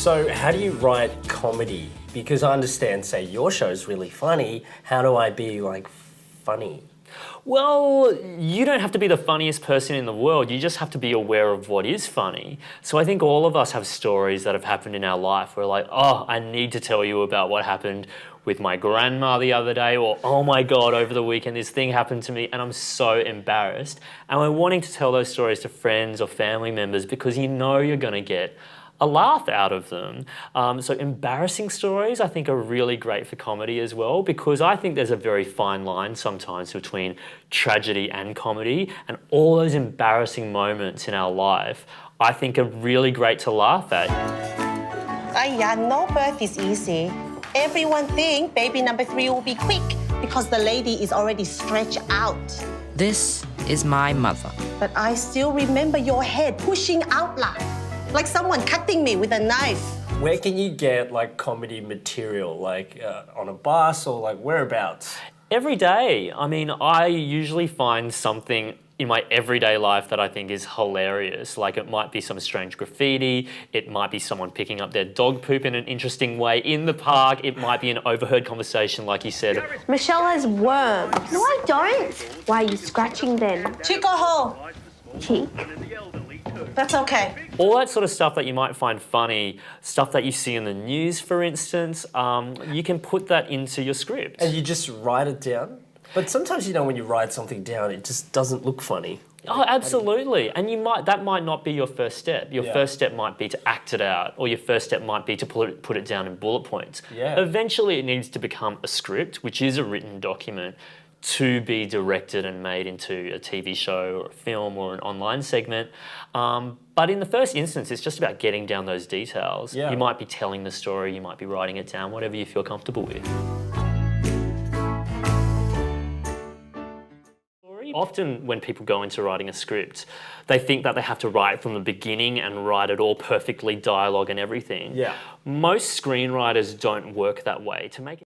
So how do you write comedy? Because I understand, say, your show's really funny. How do I be, like, funny? Well, you don't have to be the funniest person in the world. You just have to be aware of what is funny. So I think all of us have stories that have happened in our life. We're like, oh, I need to tell you about what happened with my grandma the other day, or oh my God, over the weekend this thing happened to me and I'm so embarrassed. And we're wanting to tell those stories to friends or family members because you know you're going to get a laugh out of them. So embarrassing stories I think are really great for comedy as well, because I think there's a very fine line sometimes between tragedy and comedy, and all those embarrassing moments in our life I think are really great to laugh at. No birth is easy. Everyone think baby number 3 will be quick because the lady is already stretched out. This is my mother. But I still remember your head pushing out like someone cutting me with a knife. Where can you get, like, comedy material? Like, on a bus or, like, whereabouts? Every day. I mean, I usually find something in my everyday life that I think is hilarious. Like, it might be some strange graffiti, it might be someone picking up their dog poop in an interesting way in the park, it might be an overheard conversation like you said. Michelle has worms. No, I don't. Why are you scratching then? Cheek or hole? Cheek. That's okay. All that sort of stuff that you might find funny, stuff that you see in the news, for instance, you can put that into your script. And you just write it down? But sometimes, you know, when you write something down, it just doesn't look funny. Oh, absolutely. And that might not be your first step. Your first step might be to act it out, or your first step might be to put it down in bullet points. Yeah. Eventually it needs to become a script, which is a written document, to be directed and made into a TV show or a film or an online segment. But in the first instance, it's just about getting down those details. Yeah. You might be telling the story, you might be writing it down, whatever you feel comfortable with. Often when people go into writing a script, they think that they have to write from the beginning and write it all perfectly, dialogue and everything. Yeah. Most screenwriters don't work that way. To make